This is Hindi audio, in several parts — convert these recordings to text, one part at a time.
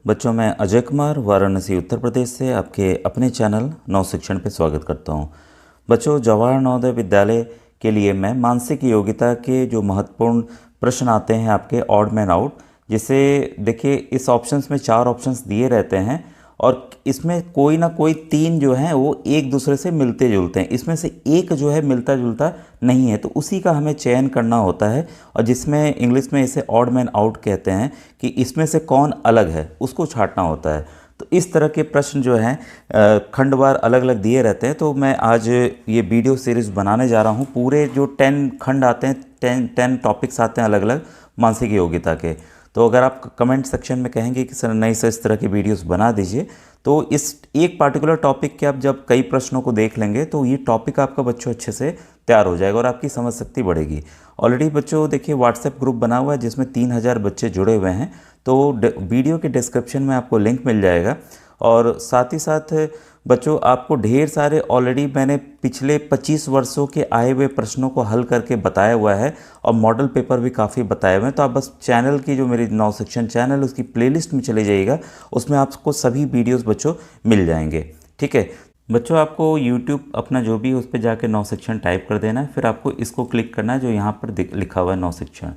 बच्चों, मैं अजय कुमार वाराणसी उत्तर प्रदेश से आपके अपने चैनल नव शिक्षण पे स्वागत करता हूँ। बच्चों, जवाहर नवोदय विद्यालय के लिए मैं मानसिक योग्यता के जो महत्वपूर्ण प्रश्न आते हैं आपके ऑड मैन आउट, जिसे देखिए इस ऑप्शंस में 4 ऑप्शंस दिए रहते हैं और इसमें कोई ना कोई 3 जो हैं वो एक दूसरे से मिलते जुलते हैं। इसमें से एक जो है मिलता जुलता नहीं है, तो उसी का हमें चयन करना होता है और जिसमें इंग्लिश में इसे ऑड मैन आउट कहते हैं कि इसमें से कौन अलग है उसको छांटना होता है। तो इस तरह के प्रश्न जो हैं खंडवार अलग अलग दिए रहते हैं। तो मैं आज ये वीडियो सीरीज़ बनाने जा रहा हूँ। पूरे जो 10 खंड आते हैं, 10 टॉपिक्स आते हैं अलग अलग मानसिक योग्यता के। तो अगर आप कमेंट सेक्शन में कहेंगे कि सर नई से इस तरह की वीडियोस बना दीजिए, तो इस एक पार्टिकुलर टॉपिक के आप जब कई प्रश्नों को देख लेंगे तो ये टॉपिक आपका बच्चों अच्छे से तैयार हो जाएगा और आपकी समझ शक्ति बढ़ेगी। ऑलरेडी बच्चों देखिए व्हाट्सएप ग्रुप बना हुआ है जिसमें 3000 बच्चे जुड़े हुए हैं। तो वीडियो के डिस्क्रिप्शन में आपको लिंक मिल जाएगा। और साथ ही साथ बच्चों आपको ढेर सारे ऑलरेडी मैंने पिछले 25 वर्षों के आए हुए प्रश्नों को हल करके बताया हुआ है और मॉडल पेपर भी काफ़ी बताए हुए हैं। तो आप बस चैनल की जो मेरी नव शिक्षण चैनल उसकी प्लेलिस्ट में चले जाइएगा, उसमें आपको सभी वीडियोस बच्चों मिल जाएंगे। ठीक है बच्चों, आपको यूट्यूब अपना जो भी उस पर जाकर नव शिक्षण टाइप कर देना है, फिर आपको इसको क्लिक करना है जो यहाँ पर लिखा हुआ है नव शिक्षण।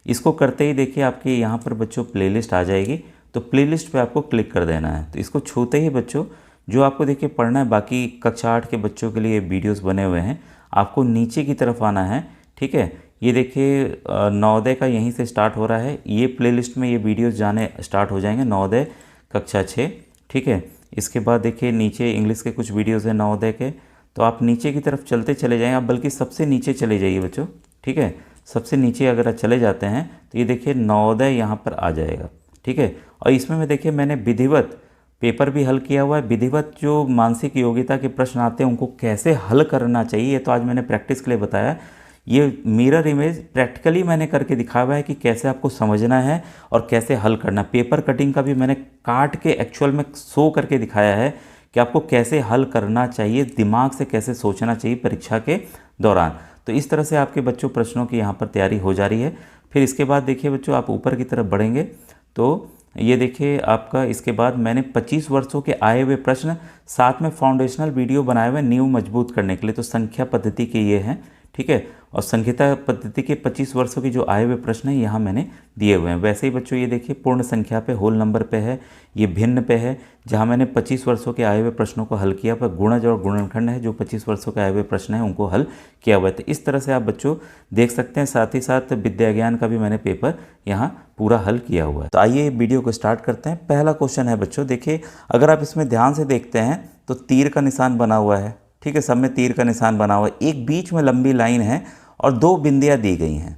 इसको करते ही देखिए आपके यहाँ पर बच्चों प्लेलिस्ट आ जाएगी। तो प्लेलिस्ट पे आपको क्लिक कर देना है। तो इसको छूते ही बच्चों जो आपको देखिए पढ़ना है, बाकी कक्षा 8 के बच्चों के लिए वीडियोस बने हुए हैं, आपको नीचे की तरफ आना है। ठीक है, ये देखिए नवोदय का यहीं से स्टार्ट हो रहा है। ये प्लेलिस्ट में ये वीडियोस जाने स्टार्ट हो जाएंगे, नवोदय कक्षा 6। ठीक है, इसके बाद देखिए नीचे इंग्लिश के कुछ वीडियोज़ हैं नवोदय के। तो आप नीचे की तरफ चलते चले जाएँ, आप बल्कि सबसे नीचे चले जाइए बच्चों। ठीक है, सबसे नीचे अगर आप चले जाते हैं तो ये देखिए नवोदय यहाँ पर आ जाएगा। ठीक है, और इसमें मैं देखिए मैंने विधिवत पेपर भी हल किया हुआ है। विधिवत जो मानसिक योग्यता के प्रश्न आते हैं उनको कैसे हल करना चाहिए, ये तो आज मैंने प्रैक्टिस के लिए बताया। ये मिरर इमेज प्रैक्टिकली मैंने करके दिखाया हुआ है कि कैसे आपको समझना है और कैसे हल करना। पेपर कटिंग का भी मैंने काट के एक्चुअल में शो करके दिखाया है कि आपको कैसे हल करना चाहिए, दिमाग से कैसे सोचना चाहिए परीक्षा के दौरान। तो इस तरह से आपके बच्चों प्रश्नों की यहाँ पर तैयारी हो जा रही है। फिर इसके बाद देखिए बच्चों आप ऊपर की तरफ बढ़ेंगे तो ये देखिए आपका इसके बाद मैंने 25 वर्षों के आए हुए प्रश्न साथ में फाउंडेशनल वीडियो बनाए हुए नींव मजबूत करने के लिए। तो संख्या पद्धति के ये हैं। ठीक है, और संख्या पद्धति के 25 वर्षों के जो आए हुए प्रश्न हैं यहाँ मैंने दिए हुए हैं। वैसे ही बच्चों ये देखिए पूर्ण संख्या पे, होल नंबर पे है, ये भिन्न पे है जहाँ मैंने 25 वर्षों के आए हुए प्रश्नों को हल किया। पर गुणज और गुणनखंड है जो 25 वर्षों के आए हुए प्रश्न हैं उनको हल किया हुआ है। तो इस तरह से आप बच्चों देख सकते हैं। साथ ही साथ विद्या ज्ञान का भी मैंने पेपर यहाँ पूरा हल किया हुआ है। तो आइए वीडियो को स्टार्ट करते हैं। पहला क्वेश्चन है बच्चों, देखिए अगर आप इसमें ध्यान से देखते हैं तो तीर का निशान बना हुआ है। ठीक है, सब में तीर का निशान बना हुआ है। एक बीच में लंबी लाइन है और 2 बिंदियां दी गई हैं,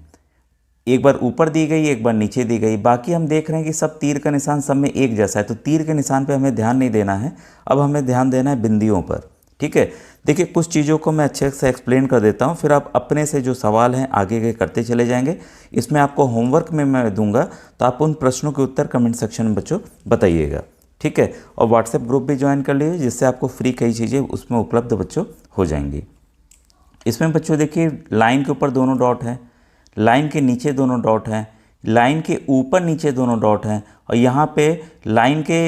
एक बार ऊपर दी गई, एक बार नीचे दी गई। बाकी हम देख रहे हैं कि सब तीर का निशान सब में एक जैसा है। तो तीर के निशान पे हमें ध्यान नहीं देना है, अब हमें ध्यान देना है बिंदियों पर। ठीक है, देखिए कुछ चीज़ों को मैं अच्छे से एक्सप्लेन कर देता हूँ, फिर आप अपने से जो सवाल हैं आगे के करते चले जाएंगे। इसमें आपको होमवर्क में मैं दूंगा, तो आप उन प्रश्नों के उत्तर कमेंट सेक्शन में बच्चों बताइएगा। ठीक है, और व्हाट्सएप ग्रुप भी ज्वाइन कर लीजिए जिससे आपको फ्री कई चीज़ें उसमें उपलब्ध बच्चों हो जाएंगी। इसमें बच्चों देखिए लाइन के ऊपर दोनों डॉट हैं, लाइन के नीचे दोनों डॉट हैं, लाइन के ऊपर नीचे दोनों डॉट हैं, और यहाँ पे लाइन के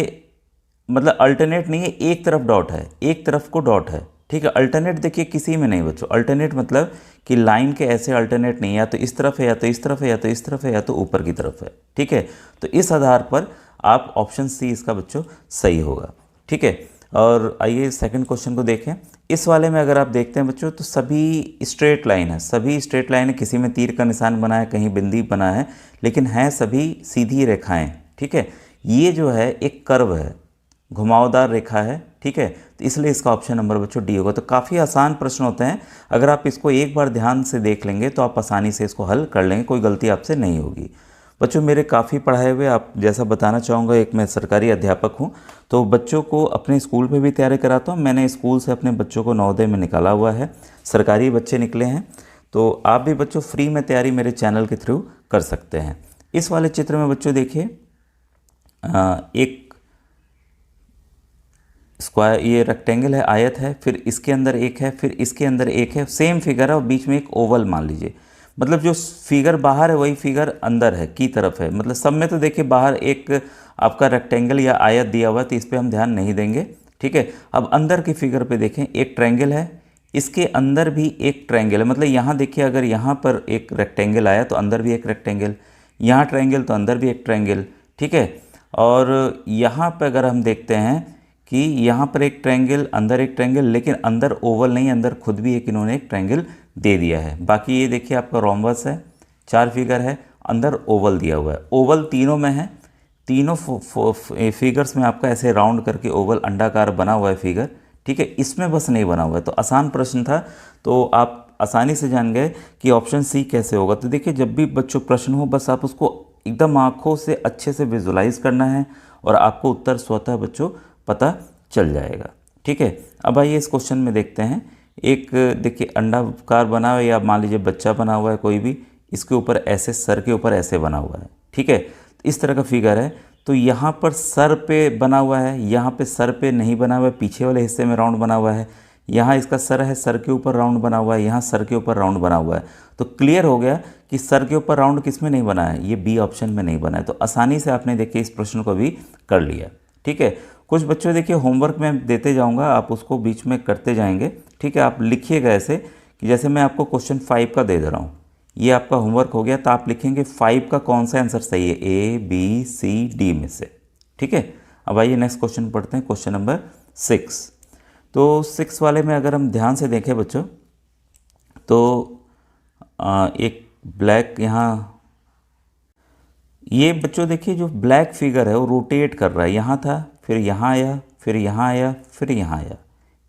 मतलब अल्टरनेट नहीं है, एक तरफ डॉट है, एक तरफ को डॉट है। ठीक है, अल्टरनेट देखिए किसी में नहीं बच्चों। अल्टरनेट मतलब कि लाइन के ऐसे अल्टरनेट नहीं, या तो इस तरफ है, या तो इस तरफ है, या तो इस तरफ है, या तो ऊपर की तरफ है। ठीक है, तो इस आधार पर आप ऑप्शन सी इसका बच्चों सही होगा। ठीक है, और आइए सेकंड क्वेश्चन को देखें। इस वाले में अगर आप देखते हैं बच्चों तो सभी स्ट्रेट लाइन है, सभी स्ट्रेट लाइन है। किसी में तीर का निशान बना है, कहीं बिंदी बना है, लेकिन हैं सभी सीधी रेखाएं। ठीक है, ये जो है एक कर्व है, घुमावदार रेखा है। ठीक है, तो इसलिए इसका ऑप्शन नंबर बच्चों डी होगा। तो काफ़ी आसान प्रश्न होते हैं, अगर आप इसको एक बार ध्यान से देख लेंगे तो आप आसानी से इसको हल कर लेंगे, कोई गलती आपसे नहीं होगी। बच्चों मेरे काफ़ी पढ़ाए हुए, आप जैसा बताना चाहूँगा, एक मैं सरकारी अध्यापक हूँ, तो बच्चों को अपने स्कूल में भी तैयारी कराता हूँ। मैंने स्कूल से अपने बच्चों को नवोदय में निकाला हुआ है, सरकारी बच्चे निकले हैं। तो आप भी बच्चों फ्री में तैयारी मेरे चैनल के थ्रू कर सकते हैं। इस वाले चित्र में बच्चों देखिए एक स्क्वायर, ये रेक्टेंगल है, आयत है, फिर इसके अंदर एक है, फिर इसके अंदर एक है, सेम फिगर है और बीच में एक ओवल मान लीजिए। मतलब जो फिगर बाहर है वही फिगर अंदर है की तरफ है। मतलब सब में तो देखिए बाहर एक आपका रेक्टेंगल या आयत दिया हुआ है तो इस पर हम ध्यान नहीं देंगे। ठीक है, अब अंदर की फिगर पे देखें, एक ट्रायंगल है, इसके अंदर भी एक ट्रायंगल है, मतलब यहाँ देखिए अगर यहाँ पर एक रेक्टेंगल आया तो अंदर भी एक रेक्टेंगल, यहाँ ट्रायंगल तो अंदर भी एक ट्रायंगल। ठीक है, और यहाँ पर अगर हम देखते हैं कि यहाँ पर एक ट्रायंगल, अंदर एक ट्रायंगल, लेकिन अंदर ओवल नहीं, अंदर खुद भी एक इन्होंने एक ट्रायंगल दे दिया है। बाकी ये देखिए आपका रोम्बस है, 4 फिगर है, अंदर ओवल दिया हुआ है, ओवल तीनों में है, तीनों फिगर्स में आपका ऐसे राउंड करके ओवल अंडाकार बना हुआ है फिगर। ठीक है, इसमें बस नहीं बना हुआ है, तो आसान प्रश्न था, तो आप आसानी से जान गए कि ऑप्शन सी कैसे होगा। तो देखिए जब भी बच्चों प्रश्न हो बस आप उसको एकदम आँखों से अच्छे से विजुलाइज करना है और आपको उत्तर स्वतः बच्चों पता चल जाएगा। ठीक है, अब आइए इस क्वेश्चन में देखते हैं। एक देखिए अंडाकार बना हुआ है, या मान लीजिए बच्चा बना हुआ है कोई भी, इसके ऊपर ऐसे सर के ऊपर ऐसे बना हुआ है। ठीक है, इस तरह का फिगर है, तो यहाँ पर सर पे बना हुआ है, यहाँ पे सर पे नहीं बना हुआ है, पीछे वाले हिस्से में राउंड बना हुआ है, यहाँ इसका सर है, सर के ऊपर राउंड बना हुआ है, यहाँ सर के ऊपर राउंड बना हुआ है। तो क्लियर हो गया कि सर के ऊपर राउंड किस में नहीं बना है, ये बी ऑप्शन में नहीं बना है। तो आसानी से आपने देखिए इस प्रश्न को भी कर लिया। ठीक है, कुछ बच्चों देखिए होमवर्क में देते जाऊँगा, आप उसको बीच में करते जाएंगे। ठीक है, आप लिखिएगा ऐसे कि जैसे मैं आपको क्वेश्चन 5 का दे रहा हूँ, ये आपका होमवर्क हो गया, तो आप लिखेंगे 5 का कौन सा आंसर सही है, ए बी सी डी में से। ठीक है, अब आइए नेक्स्ट क्वेश्चन पढ़ते हैं, क्वेश्चन नंबर 6। तो 6 वाले में अगर हम ध्यान से देखें बच्चों, तो एक ब्लैक यहाँ, ये बच्चों देखिए जो ब्लैक फिगर है वो रोटेट कर रहा है, यहाँ था, फिर यहाँ आया, फिर यहाँ आया, फिर यहाँ आया,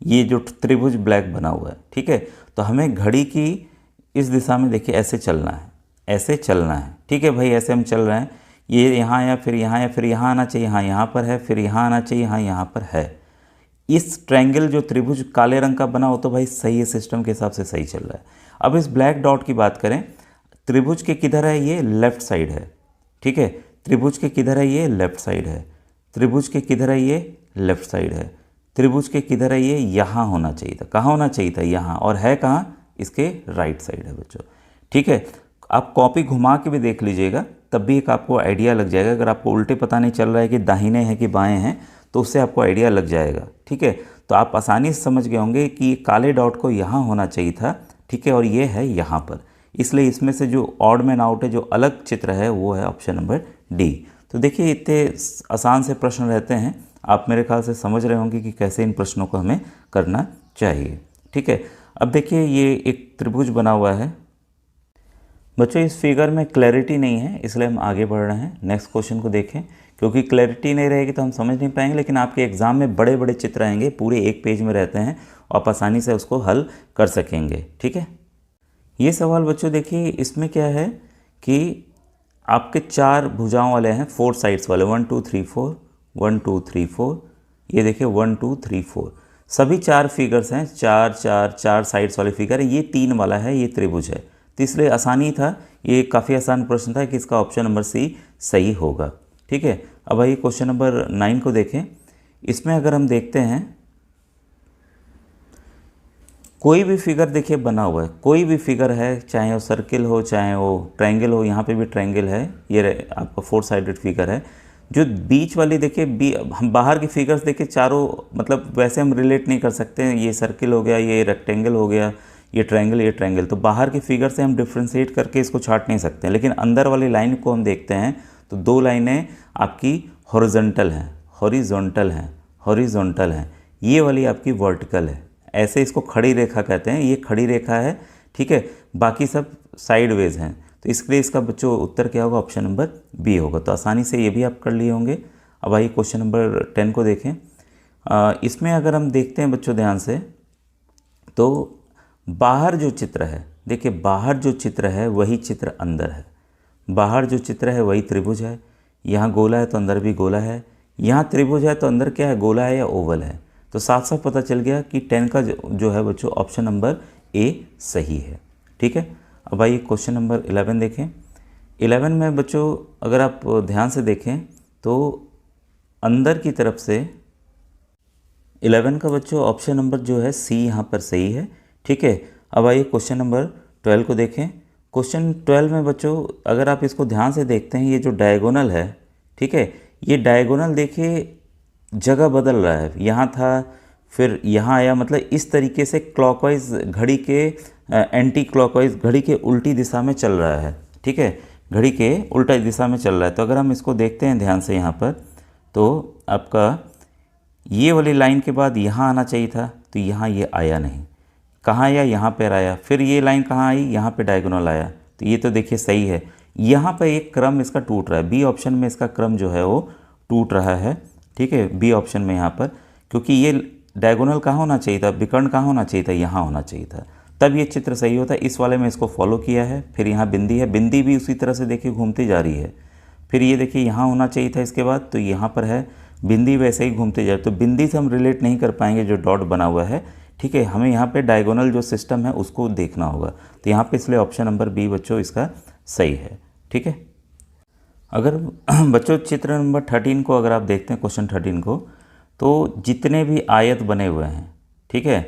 ये जो त्रिभुज ब्लैक बना हुआ है। ठीक है, तो हमें घड़ी की इस दिशा में देखिए ऐसे चलना है, ऐसे चलना है। ठीक है भाई, ऐसे हम चल रहे हैं, ये यहाँ आया, फिर यहाँ आया, फिर यहाँ आना चाहिए, हाँ यहाँ पर है, फिर यहाँ आना चाहिए, हाँ यहाँ पर है। इस ट्रायंगल जो त्रिभुज काले रंग का बना हो तो भाई सही है, सिस्टम के हिसाब से सही चल रहा है। अब इस ब्लैक डॉट की बात करें, त्रिभुज के किधर है, ये लेफ्ट साइड है। ठीक है, त्रिभुज के किधर है, ये लेफ्ट साइड है। त्रिभुज के किधर है, ये लेफ्ट साइड है। त्रिभुज के किधर है, ये यहाँ होना चाहिए था, कहाँ होना चाहिए था, यहाँ, और है कहाँ, इसके राइट साइड है बच्चों। ठीक है, आप कॉपी घुमा के भी देख लीजिएगा, तब भी एक आपको आइडिया लग जाएगा। अगर आपको उल्टे पता नहीं चल रहा है कि दाहिने हैं कि बाएं हैं, तो उससे आपको आइडिया लग जाएगा। ठीक है, तो आप आसानी से समझ गए होंगे कि काले डॉट को यहाँ होना चाहिए था। ठीक है, और ये है यहाँ पर, इसलिए इसमें से जो ऑड मैन आउट है, जो अलग चित्र है, वो है ऑप्शन नंबर डी। तो देखिए इतने आसान से प्रश्न रहते हैं, आप मेरे ख्याल से समझ रहे होंगे कि कैसे इन प्रश्नों को हमें करना चाहिए। ठीक है, अब देखिए ये एक त्रिभुज बना हुआ है बच्चों, इस फिगर में क्लैरिटी नहीं है इसलिए हम आगे बढ़ रहे हैं। नेक्स्ट क्वेश्चन को देखें, क्योंकि क्लैरिटी नहीं रहेगी तो हम समझ नहीं पाएंगे, लेकिन आपके एग्जाम में बड़े बड़े चित्र आएंगे, पूरे एक पेज में रहते हैं, आप आसानी से उसको हल कर सकेंगे। ठीक है, ये सवाल बच्चों देखिए, इसमें क्या है कि आपके 4 भुजाओं वाले हैं, 4 साइड्स वाले, 1 2 3 4, 1 2 3 4, ये देखिए 1 2 3 4, सभी 4 फिगर्स हैं, 4 4 4 साइड्स वाले फिगर है, ये 3 वाला है, ये त्रिभुज है। तो इसलिए आसानी था, ये काफ़ी आसान प्रश्न था कि इसका ऑप्शन नंबर सी सही होगा। ठीक है, अब आइए क्वेश्चन नंबर 9 को देखें। इसमें अगर हम देखते हैं, कोई भी फिगर देखिए बना हुआ है, कोई भी फिगर है, चाहे वो सर्किल हो, चाहे वो ट्रायंगल हो, यहाँ पे भी ट्रायंगल है, ये आपका 4 साइडेड फिगर है। जो बीच वाली देखिए, हम बाहर की फिगर्स देखिए चारों, मतलब वैसे हम रिलेट नहीं कर सकते हैं, ये सर्किल हो गया, ये रेक्टेंगल हो गया, ये ट्रायंगल, ये ट्रायंगल, तो बाहर की फिगर से हम डिफ्रेंशिएट करके इसको छाट नहीं सकते हैं। लेकिन अंदर वाली लाइन को हम देखते हैं तो 2 लाइनें आपकी हॉरिजॉन्टल हैं, हॉरिजॉन्टल हैं, हॉरिजॉन्टल हैं, ये वाली आपकी वर्टिकल है, ऐसे इसको खड़ी रेखा कहते हैं, ये खड़ी रेखा है। ठीक है, बाकी सब साइडवेज हैं, तो इसके लिए इसका बच्चों उत्तर क्या होगा, ऑप्शन नंबर बी होगा। तो आसानी से ये भी आप कर लिए होंगे। अब आइए क्वेश्चन नंबर 10 को देखें। इसमें अगर हम देखते हैं बच्चों ध्यान से, तो बाहर जो चित्र है, देखिए बाहर जो चित्र है वही चित्र अंदर है, बाहर जो चित्र है वही त्रिभुज है। यहाँ गोला है तो अंदर भी गोला है, यहाँ त्रिभुज है तो अंदर क्या है, गोला है या ओवल है। तो साफ साफ पता चल गया कि 10 का जो है बच्चों ऑप्शन नंबर ए सही है। ठीक है, अब आइए क्वेश्चन नंबर 11 देखें। 11 में बच्चों अगर आप ध्यान से देखें तो अंदर की तरफ से 11 का बच्चों ऑप्शन नंबर जो है सी यहाँ पर सही है। ठीक है, अब आइए क्वेश्चन नंबर 12 को देखें। क्वेश्चन 12 में बच्चों अगर आप इसको ध्यान से देखते हैं, ये जो डायगोनल है, ठीक है, ये डायगोनल देखिए जगह बदल रहा है, यहाँ था फिर यहाँ आया, मतलब इस तरीके से क्लॉकवाइज घड़ी के एंटी क्लॉकवाइज घड़ी के उल्टी दिशा में चल रहा है। ठीक है, घड़ी के उल्टा दिशा में चल रहा है। तो अगर हम इसको देखते हैं ध्यान से यहाँ पर, तो आपका ये वाली लाइन के बाद यहाँ आना चाहिए था, तो यहाँ ये आया नहीं। कहाँ आया? यहाँ पर आया। फिर ये लाइन कहाँ आई? यहाँ पे डायगोनल आया। तो ये तो देखिए सही है। यहाँ पर एक क्रम इसका टूट रहा है, बी ऑप्शन में इसका क्रम जो है वो टूट रहा है। ठीक है, बी ऑप्शन में यहाँ पर, क्योंकि ये डायगोनल कहाँ होना चाहिए था, विकर्ण कहाँ होना चाहिए था, यहाँ होना चाहिए था, तब ये चित्र सही होता है। इस वाले में इसको फॉलो किया है। फिर यहाँ बिंदी है, बिंदी भी उसी तरह से देखिए घूमती जा रही है। फिर ये देखिए यहाँ होना चाहिए था इसके बाद, तो यहाँ पर है, बिंदी वैसे ही घूमते जा रही। तो बिंदी से हम रिलेट नहीं कर पाएंगे जो डॉट बना हुआ है। ठीक है, हमें यहाँ पे डायगोनल जो सिस्टम है उसको देखना होगा। तो यहाँ पे इसलिए ऑप्शन नंबर बी बच्चों इसका सही है। ठीक है, अगर बच्चों चित्र नंबर 13 को अगर आप देखते हैं, क्वेश्चन 13 को, तो जितने भी आयत बने हुए हैं, ठीक है,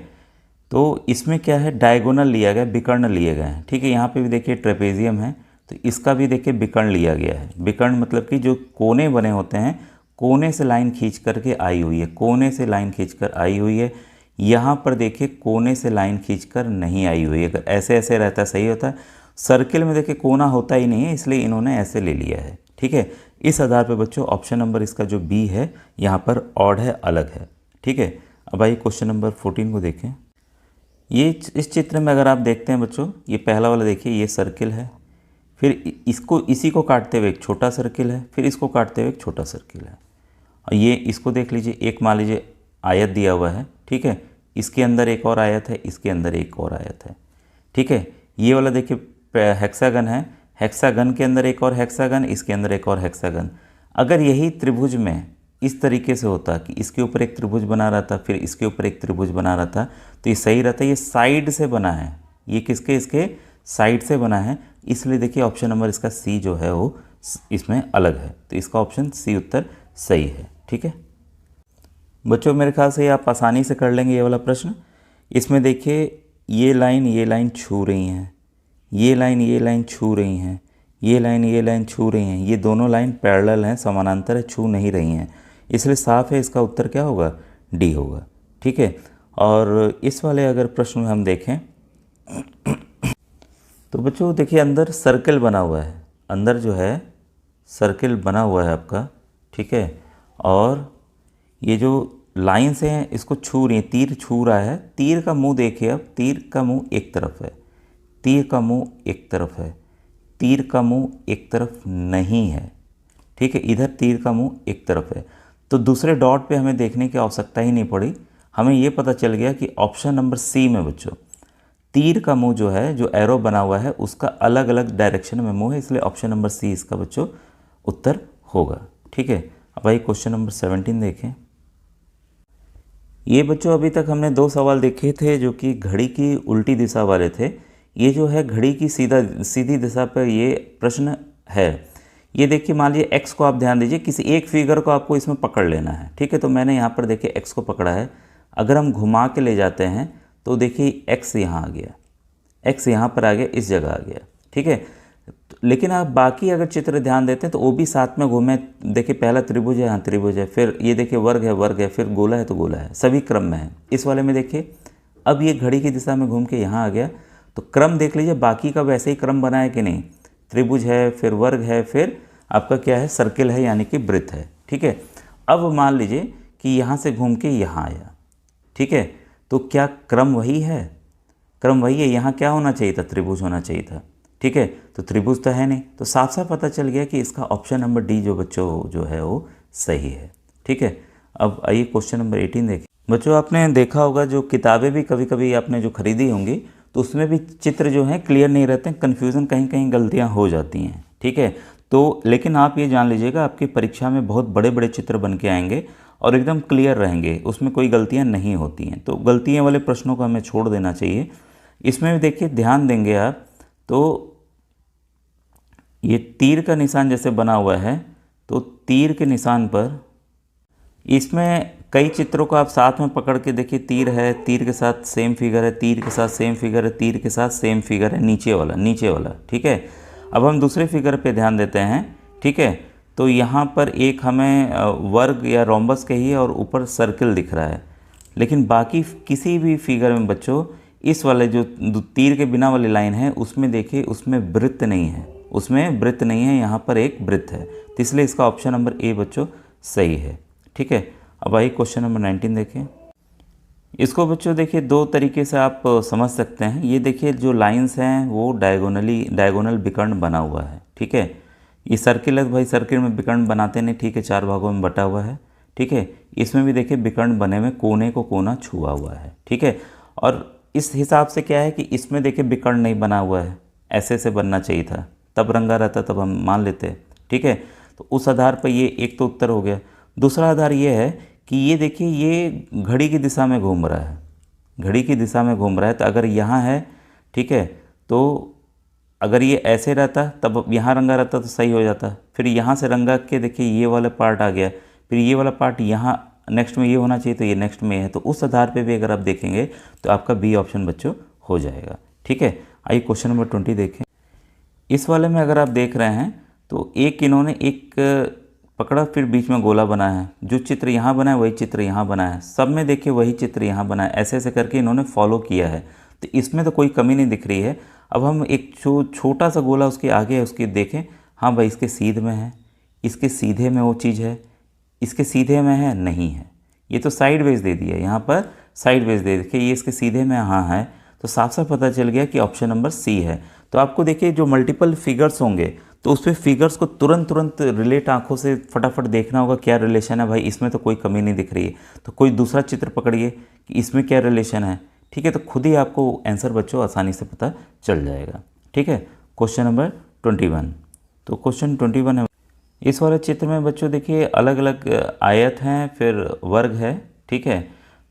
तो इसमें क्या है, डायगोनल लिया गया, विकर्ण लिए गए हैं। ठीक है, यहाँ पे भी देखिए ट्रेपेजियम है, तो इसका भी देखिए विकर्ण लिया गया है। विकर्ण मतलब कि जो कोने बने होते हैं, कोने से लाइन खींच करके आई हुई है, कोने से लाइन खींचकर आई हुई है। यहाँ पर देखिए कोने से लाइन खींचकर नहीं आई हुई है। अगर ऐसे ऐसे रहता सही होता है। सर्किल में देखिए कोना होता ही नहीं है, इसलिए इन्होंने ऐसे ले लिया है। ठीक है, इस आधार पर बच्चों ऑप्शन नंबर इसका जो बी है यहाँ पर ऑड है, अलग है। ठीक है, अब आइए क्वेश्चन नंबर 14 को देखें। ये इस चित्र में अगर आप देखते हैं बच्चों, ये पहला वाला देखिए, ये सर्किल है, फिर इसको इसी को काटते हुए एक छोटा सर्किल है, फिर इसको काटते हुए एक छोटा सर्किल है। और ये इसको देख लीजिए, एक मान लीजिए आयत दिया हुआ है। ठीक है, इसके अंदर एक और आयत है, इसके अंदर एक और आयत है। ठीक है, ये वाला देखिए हेक्सागन है, हेक्सागन के अंदर एक और हेक्सागन, इसके अंदर एक और हेक्सागन। अगर यही त्रिभुज में इस तरीके से होता कि इसके ऊपर एक त्रिभुज बना रहा था, फिर इसके ऊपर एक त्रिभुज बना रहा था, तो ये सही रहता। ये साइड से बना है, ये किसके, इसके साइड से बना है, इसलिए देखिए ऑप्शन नंबर इसका सी जो है वो इसमें अलग है। तो इसका ऑप्शन सी उत्तर सही है। ठीक है बच्चों, मेरे ख्याल से आप आसानी से कर लेंगे ये वाला प्रश्न। इसमें देखिए ये लाइन छू रही हैं, ये लाइन छू रही हैं, ये लाइन छू रही हैं। ये दोनों लाइन पैरेलल हैं, समानांतर है, छू नहीं रही हैं, इसलिए साफ है इसका उत्तर क्या होगा, डी होगा। ठीक है, और इस वाले अगर प्रश्न में हम देखें तो बच्चों देखिए अंदर सर्किल बना हुआ है, अंदर जो है सर्किल बना हुआ है आपका। ठीक है, और ये जो लाइन्स हैं इसको छू रही हैं, तीर छू रहा है। तीर का मुंह देखिए, अब तीर का मुंह एक तरफ है, तीर का मुंह एक तरफ है, तीर का मुंह एक तरफ नहीं है। ठीक है, इधर तीर का मुंह एक तरफ है। तो दूसरे डॉट पे हमें देखने की आवश्यकता ही नहीं पड़ी, हमें ये पता चल गया कि ऑप्शन नंबर सी में बच्चों तीर का मुंह जो है, जो एरो बना हुआ है, उसका अलग अलग डायरेक्शन में मुंह है, इसलिए ऑप्शन नंबर सी इसका बच्चों उत्तर होगा। ठीक है, अब आइए क्वेश्चन नंबर 17 देखें। ये बच्चों अभी तक हमने 2 सवाल देखे थे जो कि घड़ी की उल्टी दिशा वाले थे। ये जो है घड़ी की सीधी दिशा पर ये प्रश्न है। ये देखिए मान लीजिए एक्स को आप ध्यान दीजिए, किसी एक फिगर को आपको इसमें पकड़ लेना है। ठीक है, तो मैंने यहाँ पर देखिए एक्स को पकड़ा है। अगर हम घुमा के ले जाते हैं तो देखिए एक्स यहाँ आ गया, एक्स यहाँ पर आ गया, इस जगह आ गया। ठीक है, लेकिन आप बाकी अगर चित्र ध्यान देते हैं तो वो भी साथ में घूमे। देखिए पहला त्रिभुज है, यहाँ त्रिभुज है, फिर ये देखिए वर्ग है, फिर गोला है तो गोला है, सभी क्रम में है। इस वाले में देखिए अब ये घड़ी की दिशा में घूम के यहाँ आ गया, तो क्रम देख लीजिए बाकी का वैसे ही क्रम बना है कि नहीं। त्रिभुज है, फिर वर्ग है, फिर आपका क्या है, सर्किल है, यानी कि वृत्त है। ठीक है, अब मान लीजिए कि यहाँ से घूम के यहाँ आया। ठीक है, तो क्या क्रम वही है, क्रम वही है। यहाँ क्या होना चाहिए था, त्रिभुज होना चाहिए था। ठीक है, तो त्रिभुज तो है नहीं, तो साफ साफ पता चल गया कि इसका ऑप्शन नंबर डी जो बच्चों जो है वो सही है। ठीक है, अब आइए क्वेश्चन नंबर 18 देखें। बच्चों आपने देखा होगा जो किताबें भी कभी कभी आपने जो खरीदी होंगी तो उसमें भी चित्र जो हैं क्लियर नहीं रहते हैं, कन्फ्यूज़न, कहीं कहीं गलतियाँ हो जाती हैं। ठीक है, तो लेकिन आप ये जान लीजिएगा आपकी परीक्षा में बहुत बड़े बड़े चित्र बन के आएंगे और एकदम क्लियर रहेंगे, उसमें कोई गलतियाँ नहीं होती हैं। तो गलतियाँ वाले प्रश्नों को हमें छोड़ देना चाहिए। इसमें भी देखिए ध्यान देंगे आप तो ये तीर का निशान जैसे बना हुआ है, तो तीर के निशान पर इसमें कई चित्रों को आप साथ में पकड़ के देखिए, तीर है, तीर के साथ सेम फिगर है, तीर के साथ सेम फिगर है, तीर के साथ सेम फिगर है, नीचे वाला। ठीक है, अब हम दूसरे फिगर पे ध्यान देते हैं। ठीक है, तो यहाँ पर एक हमें वर्ग या रोम्बस कहिए और ऊपर सर्किल दिख रहा है, लेकिन बाकी किसी भी फिगर में बच्चों इस वाले जो तीर के बिना वाली लाइन है उसमें देखिए उसमें वृत्त नहीं है, उसमें वृत्त नहीं है, यहाँ पर एक वृत्त है। तो इसलिए इसका ऑप्शन नंबर ए बच्चों सही है। ठीक है, अब आइए क्वेश्चन नंबर 19 देखें। इसको बच्चों देखिए दो तरीके से आप समझ सकते हैं। ये देखिए जो लाइंस हैं वो डायगोनल विकर्ण बना हुआ है। ठीक है, ये सर्किल है, भाई सर्किल में विकर्ण बनाते नहीं। ठीक है, 4 भागों में बटा हुआ है। ठीक है, इसमें भी देखिए विकर्ण बने में कोने को कोना छुआ हुआ है। ठीक है, और इस हिसाब से क्या है कि इसमें देखिए विकर्ण नहीं बना हुआ है, ऐसे से बनना चाहिए था, तब रंगा रहता, तब हम मान लेते। ठीक है, तो उस आधार पर ये एक तो उत्तर हो गया। दूसरा आधार ये है कि ये देखिए ये घड़ी की दिशा में घूम रहा है, घड़ी की दिशा में घूम रहा है। तो अगर यहाँ है, ठीक है, तो अगर ये ऐसे रहता तब यहाँ रंगा रहता तो सही हो जाता। फिर यहाँ से रंगा के देखिए ये वाला पार्ट आ गया, फिर ये वाला पार्ट यहाँ नेक्स्ट में ये होना चाहिए, तो ये नेक्स्ट में है। तो उस आधार पे भी अगर आप देखेंगे तो आपका बी ऑप्शन बच्चों हो जाएगा। ठीक है, आइए क्वेश्चन नंबर 20 देखें। इस वाले में अगर आप देख रहे हैं तो इन्होंने एक पकड़ा, फिर बीच में गोला बना है। जो चित्र यहाँ बना है वही चित्र यहाँ बना है, सब में देखिए वही चित्र यहाँ बना है। ऐसे ऐसे करके इन्होंने फॉलो किया है, तो इसमें तो कोई कमी नहीं दिख रही है। अब हम एक जो छोटा सा गोला उसके आगे है उसकी देखें। हाँ भाई, इसके सीधे में है, इसके सीधे में वो चीज़ है, इसके सीधे में है नहीं है। ये तो साइड वेज दे दिया, यहाँ पर साइड वेज दे देखिए, ये इसके सीधे में हाँ है। तो साफ साफ पता चल गया कि ऑप्शन नंबर सी है। तो आपको देखिए जो मल्टीपल फिगर्स होंगे तो उस पर फिगर्स को तुरंत रिलेट आंखों से फटाफट देखना होगा, क्या रिलेशन है भाई, इसमें तो कोई कमी नहीं दिख रही है। तो कोई दूसरा चित्र पकड़िए कि इसमें क्या रिलेशन है। ठीक है, तो खुद ही आपको आंसर बच्चों आसानी से पता चल जाएगा। ठीक है, क्वेश्चन नंबर 21। तो क्वेश्चन 21 है, इस वाले चित्र में बच्चों देखिए अलग अलग आयत हैं, फिर वर्ग है। ठीक है,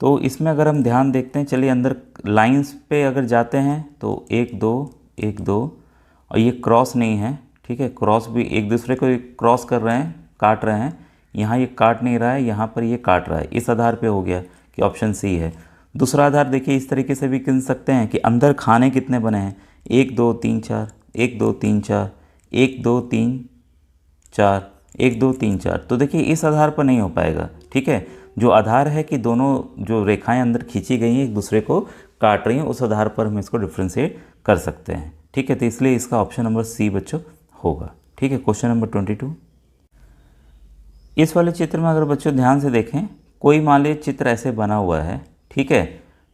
तो इसमें अगर हम ध्यान देखते हैं, चलिए अंदर लाइंस पे अगर जाते हैं तो 1 2 1 2, और ये क्रॉस नहीं है। ठीक है, क्रॉस भी एक दूसरे को क्रॉस कर रहे हैं, काट रहे हैं। यहाँ ये काट नहीं रहा है, यहाँ पर ये काट रहा है। इस आधार पे हो गया कि ऑप्शन सी है। दूसरा आधार देखिए इस तरीके से भी गिन सकते हैं कि अंदर खाने कितने बने हैं, 1 2 3 4, 1 2 3 4, 1 2 3 4, 1 2 3 4। तो देखिए इस आधार पर नहीं हो पाएगा। ठीक है, जो आधार है कि दोनों जो रेखाएं अंदर खींची गई हैं एक दूसरे को काट रही हैं, उस आधार पर हम इसको डिफ्रेंशिएट कर सकते हैं। ठीक है, तो इसलिए इसका ऑप्शन नंबर सी बच्चों होगा। ठीक है, क्वेश्चन नंबर 22। इस वाले चित्र में अगर बच्चों ध्यान से देखें, कोई मान लीजिए चित्र ऐसे बना हुआ है। ठीक है,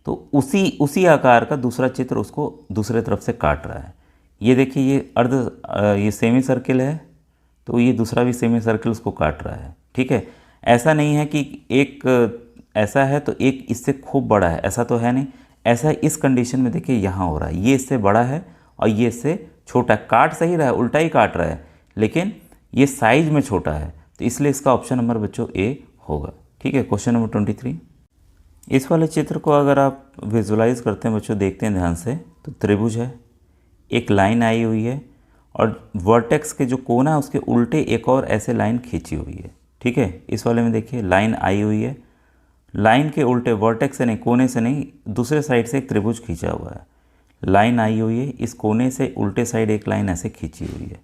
तो उसी आकार का दूसरा चित्र उसको दूसरे तरफ से काट रहा है। ये देखिए ये ये सेमी सर्किल है, तो ये दूसरा भी सेमी सर्किल उसको काट रहा है। ठीक है, ऐसा नहीं है कि एक ऐसा है तो एक इससे खूब बड़ा है, ऐसा तो है नहीं। ऐसा इस कंडीशन में देखिए यहाँ हो रहा है, ये इससे बड़ा है और ये इससे छोटा। काट सही रहा है, उल्टा ही काट रहा है, लेकिन ये साइज में छोटा है। तो इसलिए इसका ऑप्शन नंबर बच्चों ए होगा। ठीक है, क्वेश्चन नंबर 23। इस वाले चित्र को अगर आप विजुलाइज करते हैं बच्चों, देखते हैं ध्यान से, तो त्रिभुज है, एक लाइन आई हुई है और वर्टेक्स के जो कोना है उसके उल्टे एक और ऐसे लाइन खींची हुई है। ठीक है, इस वाले में देखिए लाइन आई हुई है, लाइन के उल्टे वर्टेक्स से नहीं, कोने से नहीं, दूसरे साइड से एक त्रिभुज खींचा हुआ है। लाइन आई हुई है, इस कोने से उल्टे साइड एक लाइन ऐसे खींची हुई है।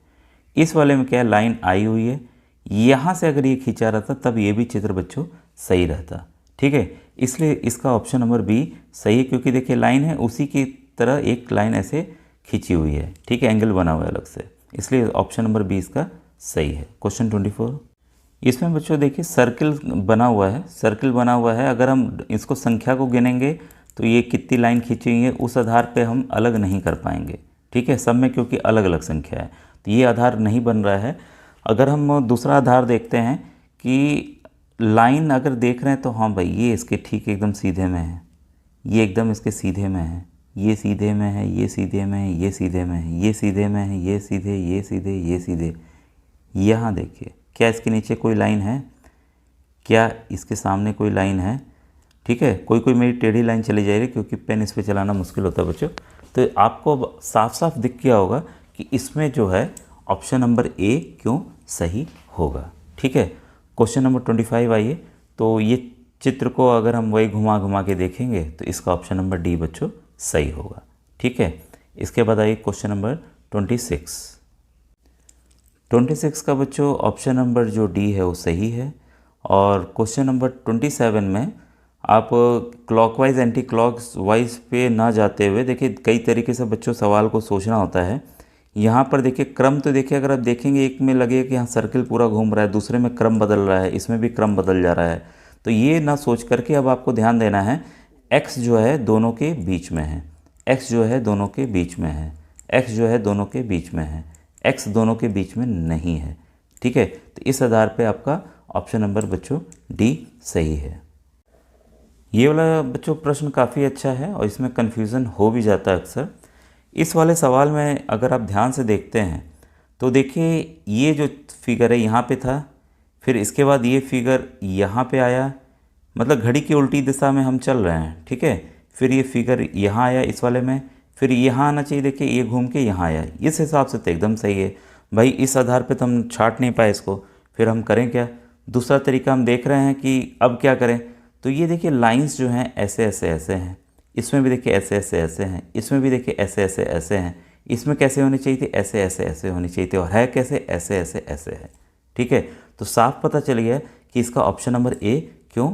इस वाले में क्या है, लाइन आई हुई है, यहाँ से अगर ये खींचा रहता तब ये भी चित्र बच्चों सही रहता। ठीक है, इसलिए इसका ऑप्शन नंबर बी सही है, क्योंकि देखिए लाइन है उसी की तरह एक लाइन ऐसे खींची हुई है। ठीक है, एंगल बना हुआ है अलग से, इसलिए ऑप्शन नंबर बी इसका सही है। क्वेश्चन 24। इसमें बच्चों देखिए सर्किल बना हुआ है, सर्किल बना हुआ है। अगर हम इसको संख्या को गिनेंगे तो ये कितनी लाइन खींची हुई है उस आधार पे हम अलग नहीं कर पाएंगे। ठीक है, सब में क्योंकि अलग अलग संख्या है तो ये आधार नहीं बन रहा है। अगर हम दूसरा आधार देखते हैं कि लाइन अगर देख रहे हैं तो हाँ भाई ये इसके ठीक एकदम सीधे में है, ये एकदम इसके सीधे में है, ये सीधे में है, ये सीधे में है, ये सीधे में है, ये सीधे में है, ये सीधे, ये सीधे, ये सीधे। यहाँ देखिए क्या इसके नीचे कोई लाइन है, क्या इसके सामने कोई लाइन है। ठीक है, कोई मेरी टेढ़ी लाइन चली जा रही है क्योंकि पेन इस पर चलाना मुश्किल होता है बच्चों। तो आपको साफ साफ दिख गया होगा कि इसमें जो है ऑप्शन नंबर ए क्यों सही होगा। ठीक है, क्वेश्चन नंबर 25 आइए। तो ये चित्र को अगर हम वही घुमा घुमा के देखेंगे तो इसका ऑप्शन नंबर डी बच्चों सही होगा। ठीक है, इसके बाद आइए क्वेश्चन नंबर 26। 26 का बच्चों ऑप्शन नंबर जो डी है वो सही है। और क्वेश्चन नंबर 27 में आप क्लॉकवाइज एंटी क्लॉकवाइज पे ना जाते हुए देखिए, कई तरीके से बच्चों सवाल को सोचना होता है। यहाँ पर देखिए क्रम तो देखिए, अगर आप देखेंगे एक में लगेगा कि यहाँ सर्किल पूरा घूम रहा है, दूसरे में क्रम बदल रहा है, इसमें भी क्रम बदल जा रहा है। तो ये ना सोच करके अब आपको ध्यान देना है, एक्स जो है दोनों के बीच में है, एक्स जो है दोनों के बीच में है, एक्स जो है दोनों के बीच में है, एक्स दोनों के बीच में नहीं है। ठीक है, तो इस आधार पे आपका ऑप्शन नंबर बच्चों डी सही है। ये वाला बच्चों प्रश्न काफ़ी अच्छा है और इसमें कन्फ्यूज़न हो भी जाता है अक्सर। इस वाले सवाल में अगर आप ध्यान से देखते हैं तो देखिए, ये जो फिगर है यहाँ पे था, फिर इसके बाद ये फिगर यहाँ पे आया, मतलब घड़ी की उल्टी दिशा में हम चल रहे हैं। ठीक है, फिर ये फिगर यहाँ आया इस वाले में, फिर यहाँ आना चाहिए, देखिए ये घूम के यहाँ आया। इस हिसाब से तो एकदम सही है भाई। इस आधार पे तो हम छाट नहीं पाए इसको, फिर हम करें क्या? दूसरा तरीका हम देख रहे हैं कि अब क्या करें। तो ये देखिए लाइंस जो हैं ऐसे ऐसे ऐसे हैं, इसमें भी देखिए ऐसे ऐसे ऐसे हैं, इसमें भी देखिए ऐसे ऐसे ऐसे हैं, इसमें कैसे होनी चाहिए थी? ऐसे ऐसे ऐसे होनी चाहिए थी, और है कैसे? ऐसे ऐसे ऐसे है। ठीक है, तो साफ पता चल गया कि इसका ऑप्शन नंबर ए क्यों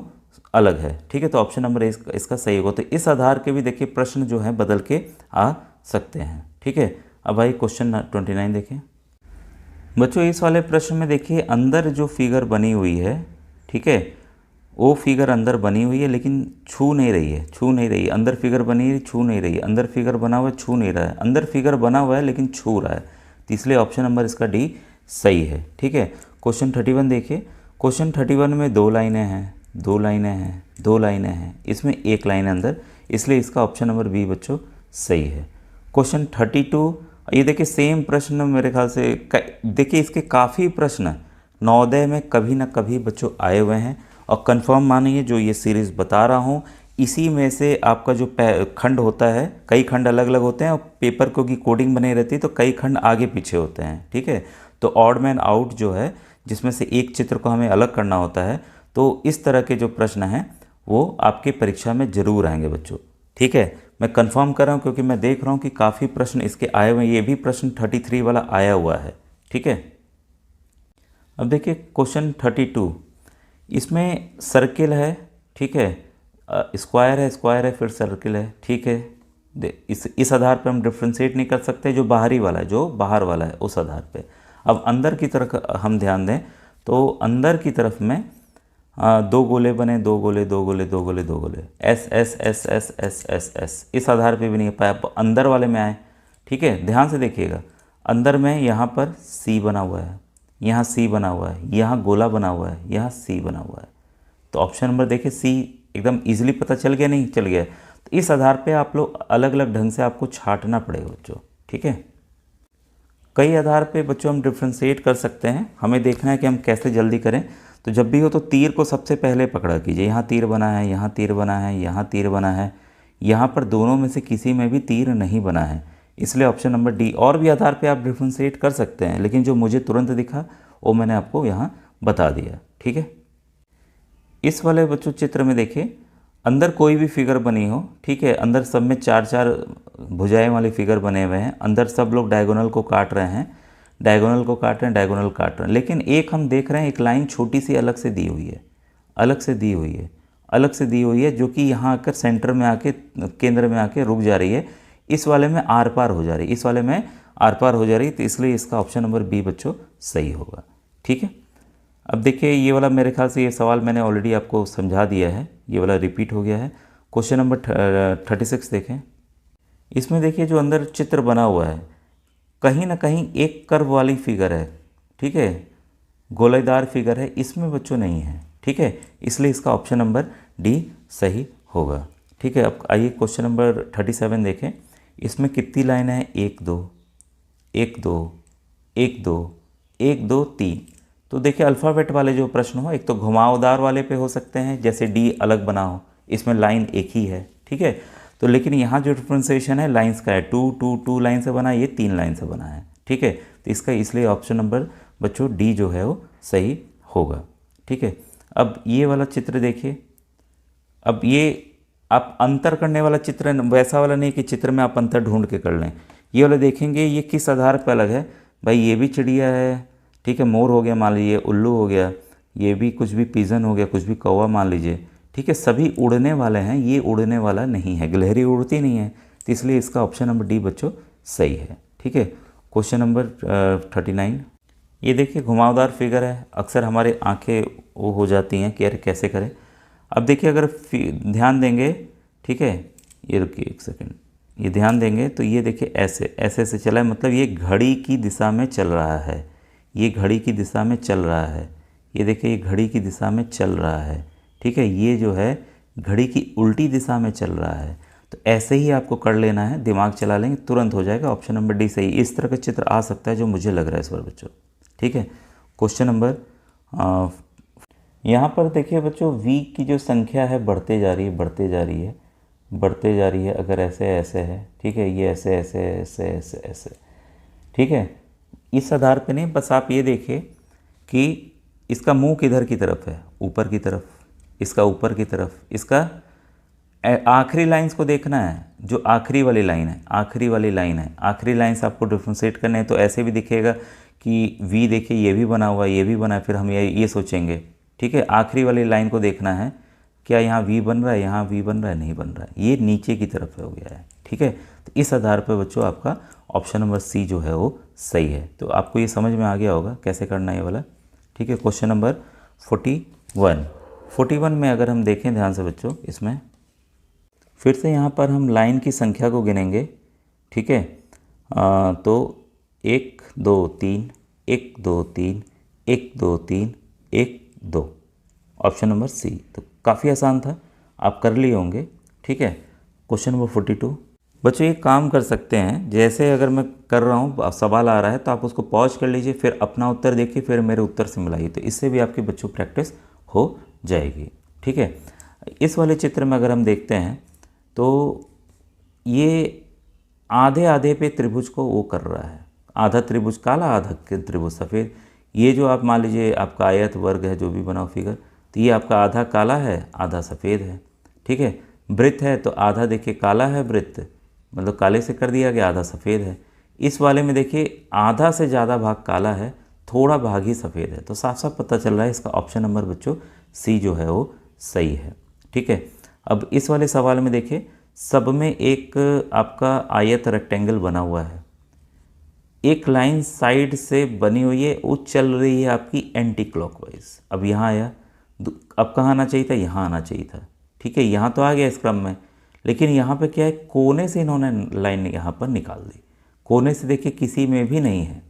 अलग है। ठीक है, तो ऑप्शन नंबर ए इसका सही होगा। तो इस आधार के भी देखिए प्रश्न जो है बदल के आ सकते हैं। ठीक है, अब भाई क्वेश्चन 29 देखें बच्चों। इस वाले प्रश्न में देखिए अंदर जो फिगर बनी हुई है, ठीक है, वो फिगर अंदर बनी हुई है लेकिन छू नहीं रही है, छू नहीं रही है। अंदर फिगर बनी है, छू नहीं रही है। अंदर फिगर बना हुआ है, छू नहीं रहा है। अंदर फिगर बना हुआ है लेकिन छू रहा है, तो इसलिए ऑप्शन नंबर इसका डी सही है। ठीक है, क्वेश्चन 31 देखिए। क्वेश्चन 31 में दो लाइनें हैं, दो लाइनें हैं, दो लाइनें हैं, इसमें एक लाइन है अंदर, इसलिए इसका ऑप्शन नंबर बी बच्चों सही है। क्वेश्चन 32, ये देखिए सेम प्रश्न मेरे ख्याल से देखिए इसके काफ़ी प्रश्न नवोदय में कभी ना कभी बच्चों आए हुए हैं, और कंफर्म मानिए जो ये सीरीज़ बता रहा हूँ इसी में से आपका जो खंड होता है, कई खंड अलग अलग होते हैं और पेपर को की कोडिंग बनी रहती है, तो कई खंड आगे पीछे होते हैं। ठीक है, तो ऑड मैन आउट जो है जिसमें से एक चित्र को हमें अलग करना होता है, तो इस तरह के जो प्रश्न हैं वो आपकी परीक्षा में ज़रूर आएंगे बच्चों। ठीक है, मैं कंफर्म कर रहा हूँ क्योंकि मैं देख रहा हूँ कि काफ़ी प्रश्न इसके आए हुए हैं। ये भी प्रश्न 33 वाला आया हुआ है। ठीक है, अब देखिए क्वेश्चन 32, इसमें सर्किल है, ठीक है, स्क्वायर है, स्क्वायर है, फिर सर्किल है। ठीक है, इस आधार पर हम डिफ्रेंशिएट नहीं कर सकते, जो बाहरी वाला है, जो बाहर वाला है उस आधार पे। अब अंदर की तरफ हम ध्यान दें तो अंदर की तरफ में दो गोले बने, दो गोले, दो गोले, दो गोले, दो गोले, S S S S S S S, इस आधार पे भी नहीं पाया। अंदर वाले में आए। ठीक है, ध्यान से देखिएगा, अंदर में यहाँ पर सी बना हुआ है, यहाँ सी बना हुआ है, यहाँ गोला बना हुआ है, यहाँ सी बना हुआ है। तो ऑप्शन नंबर देखिए सी एकदम इजीली पता चल गया, नहीं चल गया। तो इस आधार पे आप लोग अलग अलग ढंग से आपको छांटना पड़ेगा बच्चों। ठीक है, कई आधार पे बच्चों हम डिफ्रेंशिएट कर सकते हैं, हमें देखना है कि हम कैसे जल्दी करें। तो जब भी हो तो तीर को सबसे पहले पकड़ा कीजिए। यहाँ तीर बना है, यहाँ तीर बना है, यहाँ तीर बना है, यहाँ पर दोनों में से किसी में भी तीर नहीं बना है, इसलिए ऑप्शन नंबर डी। और भी आधार पे आप डिफ्रेंशिएट कर सकते हैं, लेकिन जो मुझे तुरंत दिखा वो मैंने आपको यहाँ बता दिया। ठीक है, इस वाले बच्चों चित्र में देखिए अंदर कोई भी फिगर बनी हो, ठीक है, अंदर सब में चार चार भुजाएं वाली फिगर बने हुए हैं, अंदर सब लोग डायगोनल को काट रहे हैं, डायगोनल को काट रहे हैं, डायगोनल काट रहे हैं, लेकिन एक हम देख रहे हैं एक लाइन छोटी सी अलग से दी हुई है, अलग से दी हुई है, अलग से दी हुई है, जो कि यहाँ आकर सेंटर में आके केंद्र में आके रुक जा रही है। इस वाले में आर पार हो जा रही है, इस वाले में आर पार हो जा रही है, तो इसलिए इसका ऑप्शन नंबर बी बच्चों सही होगा। ठीक है, अब देखिए ये वाला मेरे ख्याल से ये सवाल मैंने ऑलरेडी आपको समझा दिया है, ये वाला रिपीट हो गया है। क्वेश्चन नंबर 36 देखें। इसमें देखिए जो अंदर चित्र बना हुआ है कहीं ना कहीं एक कर्व वाली फिगर है, ठीक है, गोलेदार फिगर है, इसमें बच्चों नहीं है। ठीक है, इसलिए इसका ऑप्शन नंबर डी सही होगा। ठीक है, अब आइए क्वेश्चन नंबर 37 देखें। इसमें कितनी लाइन है? एक दो, एक दो, एक दो, एक दो, तीन। तो देखिए अल्फ़ाबेट वाले जो प्रश्न हो, एक तो घुमावदार वाले पे हो सकते हैं, जैसे डी अलग बना हो, इसमें लाइन एक ही है। ठीक है, तो लेकिन यहाँ जो डिफ्रेंसिएशन है लाइंस का है, टू टू टू लाइन से बना है, ये तीन लाइन से बना है। ठीक है, तो इसका इसलिए ऑप्शन नंबर बच्चों डी जो है वो सही होगा। ठीक है, अब ये वाला चित्र देखिए। अब ये आप अंतर करने वाला चित्र वैसा वाला नहीं कि चित्र में आप अंतर ढूंढ के कर लें। ये वाला देखेंगे ये किस आधार पर अलग है। भाई ये भी चिड़िया है, ठीक है, मोर हो गया मान लीजिए, उल्लू हो गया, ये भी कुछ भी पिजन हो गया, कुछ भी कौवा मान लीजिए, ठीक है, सभी उड़ने वाले हैं, ये उड़ने वाला नहीं है, गिलहरी उड़ती नहीं है, तो इसलिए इसका ऑप्शन नंबर डी बच्चों सही है। ठीक है, क्वेश्चन नंबर 39। ये देखिए घुमावदार फिगर है, अक्सर हमारे आंखें वो हो जाती हैं कि यार कैसे करें। अब देखिए अगर ध्यान देंगे, ठीक है, ये रुकिए एक सेकंड, ये ध्यान देंगे तो ये देखिए ऐसे ऐसे ऐसे चला है, मतलब ये घड़ी की दिशा में चल रहा है, ये घड़ी की दिशा में चल रहा है, ये देखिए ये घड़ी की दिशा में चल रहा है, ठीक है, ये जो है घड़ी की उल्टी दिशा में चल रहा है। तो ऐसे ही आपको कर लेना है, दिमाग चला लेंगे तुरंत हो जाएगा, ऑप्शन नंबर डी सही। इस तरह का चित्र आ सकता है जो मुझे लग रहा है इस बार बच्चों। ठीक है, क्वेश्चन नंबर यहाँ पर देखिए बच्चों, वी की जो संख्या है बढ़ते जा रही है, बढ़ते जा रही है, बढ़ते जा रही है। अगर ऐसे ऐसे है, ठीक है, ये ऐसे ऐसे ऐसे ऐसे ऐसे, ठीक है, इस आधार पे नहीं, बस आप ये देखिए कि इसका मुंह किधर की तरफ है, ऊपर की तरफ, इसका ऊपर की तरफ, इसका आखिरी लाइंस को देखना है, जो आखिरी वाली लाइन है, आखिरी वाली लाइन है, आखिरी लाइन से आपको डिफ्रेंशिएट करना है। तो ऐसे भी दिखेगा कि वी देखिए ये भी बना हुआ है, ये भी बना है, फिर हम ये सोचेंगे, ठीक है, आखिरी वाली लाइन को देखना है, क्या यहाँ वी बन रहा है, यहाँ वी बन रहा है, नहीं बन रहा है, ये नीचे की तरफ हो गया है। ठीक है, तो इस आधार पर बच्चों आपका ऑप्शन नंबर सी जो है वो सही है। तो आपको ये समझ में आ गया होगा कैसे करना है ये वाला। ठीक है, क्वेश्चन नंबर 41 में अगर हम देखें ध्यान से बच्चों, इसमें फिर से यहाँ पर हम लाइन की संख्या को गिनेंगे। ठीक है, तो 1 2 3 1 2 3 1 2 3 1 2, ऑप्शन नंबर सी। तो काफ़ी आसान था, आप कर लिए होंगे। ठीक है, क्वेश्चन नंबर 42। बच्चों ये काम कर सकते हैं, जैसे अगर मैं कर रहा हूँ सवाल आ रहा है तो आप उसको पॉज कर लीजिए, फिर अपना उत्तर देखिए, फिर मेरे उत्तर से मिलाइए, तो इससे भी आपके बच्चों प्रैक्टिस हो जाएगी। ठीक है, इस वाले चित्र में अगर हम देखते हैं तो ये आधे आधे पे त्रिभुज को वो कर रहा है, आधा त्रिभुज काला, आधा त्रिभुज सफ़ेद। ये जो आप मान लीजिए आपका आयत वर्ग है, जो भी बनाओ फिगर, तो ये आपका आधा काला है, आधा सफ़ेद है। ठीक है, वृत्त है तो आधा देखिए काला है वृत्त, मतलब काले से कर दिया गया, आधा सफ़ेद है। इस वाले में देखिए आधा से ज़्यादा भाग काला है, थोड़ा भाग ही सफ़ेद है, तो साफ साफ पता चल रहा है इसका ऑप्शन नंबर बच्चों सी जो है वो सही है। ठीक है, अब इस वाले सवाल में देखिए, सब में एक आपका आयत रेक्टेंगल बना हुआ है, एक लाइन साइड से बनी हुई है, वो चल रही है आपकी एंटी क्लॉकवाइज। अब यहाँ आया, अब कहाँ आना चाहिए था, यहाँ आना चाहिए था। ठीक है, यहाँ तो आ गया इस क्रम में, लेकिन यहाँ पे क्या है, कोने से इन्होंने लाइन यहाँ पर निकाल दी। कोने से देखिए किसी में भी नहीं है,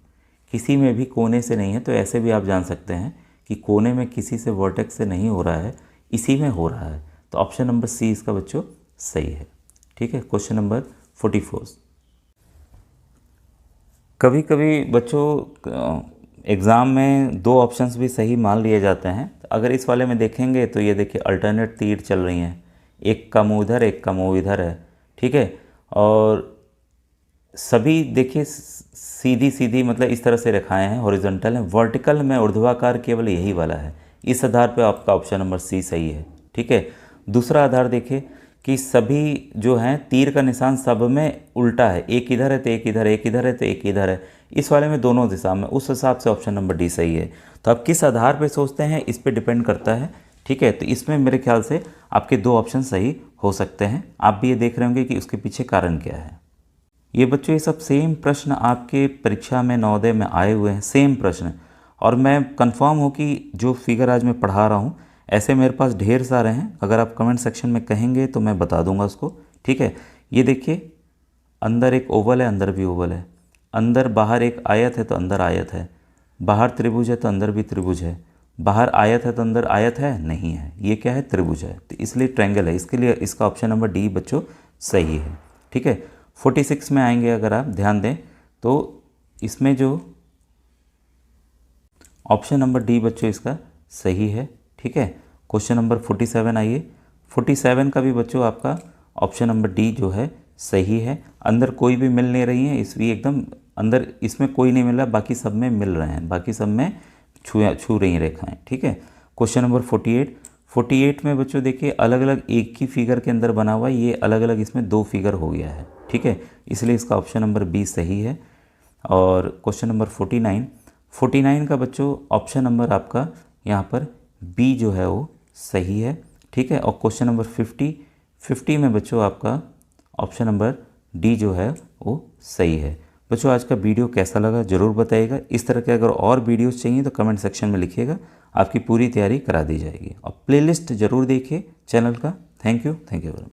किसी में भी कोने से नहीं है, तो ऐसे भी आप जान सकते हैं कि कोने में किसी से वर्टेक्स से नहीं हो रहा है, इसी में हो रहा है। तो ऑप्शन नंबर सी इसका बच्चों सही है। ठीक है, क्वेश्चन नंबर 44। कभी कभी बच्चों एग्ज़ाम में दो ऑप्शंस भी सही मान लिए जाते हैं। अगर इस वाले में देखेंगे तो ये देखिए अल्टरनेट तीर चल रही हैं, एक का मुँह इधर, एक का मुँह इधर है। ठीक है, और सभी देखिए सीधी सीधी, मतलब इस तरह से रेखाएं हैं, हॉरिजॉन्टल हैं। वर्टिकल में ऊर्ध्वाकार केवल यही वाला है, इस आधार पे आपका ऑप्शन नंबर सी सही है। ठीक है, दूसरा आधार देखिए कि सभी जो हैं तीर का निशान सब में उल्टा है, एक इधर है तो एक इधर, एक इधर है तो एक इधर है, इस वाले में दोनों दिशा में, उस हिसाब से ऑप्शन नंबर डी सही है। तो आप किस आधार पे सोचते हैं इस पे डिपेंड करता है। ठीक है, तो इसमें मेरे ख्याल से आपके दो ऑप्शन सही हो सकते हैं। आप भी ये देख रहे होंगे कि उसके पीछे कारण क्या है। ये बच्चों ये सब सेम प्रश्न आपके परीक्षा में नवोदय में आए हुए हैं, सेम प्रश्न, और मैं कंफर्म हूँ कि जो फिगर आज मैं पढ़ा रहा हूँ ऐसे मेरे पास ढेर सारे हैं। अगर आप कमेंट सेक्शन में कहेंगे तो मैं बता दूंगा उसको। ठीक है, ये देखिए अंदर एक ओवल है, अंदर भी ओवल है, अंदर बाहर एक आयत है तो अंदर आयत है, बाहर त्रिभुज है तो अंदर भी त्रिभुज है, बाहर आयत है तो अंदर आयत है नहीं है, ये क्या है, त्रिभुज है, तो इसलिए ट्रायंगल है। इसके लिए इसका ऑप्शन नंबर डी बच्चों सही है। ठीक है, 46 में आएंगे अगर आप ध्यान दें तो इसमें जो ऑप्शन नंबर डी बच्चों इसका सही है। ठीक है, क्वेश्चन नंबर 47 आइए। 47 का भी बच्चों आपका ऑप्शन नंबर डी जो है सही है। अंदर कोई भी मिल नहीं रही है, इसलिए एकदम अंदर इसमें कोई नहीं मिल रहा, बाकी सब में मिल रहे हैं, बाकी सब में छू रही हैं रेखाएं। ठीक है, क्वेश्चन नंबर 48 में बच्चों देखिए अलग अलग एक ही फिगर के अंदर बना हुआ है, ये अलग अलग इसमें दो फिगर हो गया है। ठीक है, इसलिए इसका ऑप्शन नंबर बी सही है। और क्वेश्चन नंबर 49 का बच्चों ऑप्शन नंबर आपका यहाँ पर बी जो है वो सही है। ठीक है, और क्वेश्चन नंबर 50 में बच्चों आपका ऑप्शन नंबर डी जो है वो सही है। बच्चों आज का वीडियो कैसा लगा ज़रूर बताइएगा। इस तरह के अगर और वीडियोस चाहिए तो कमेंट सेक्शन में लिखिएगा, आपकी पूरी तैयारी करा दी जाएगी। और प्लेलिस्ट ज़रूर देखिए चैनल का। Thank you very much.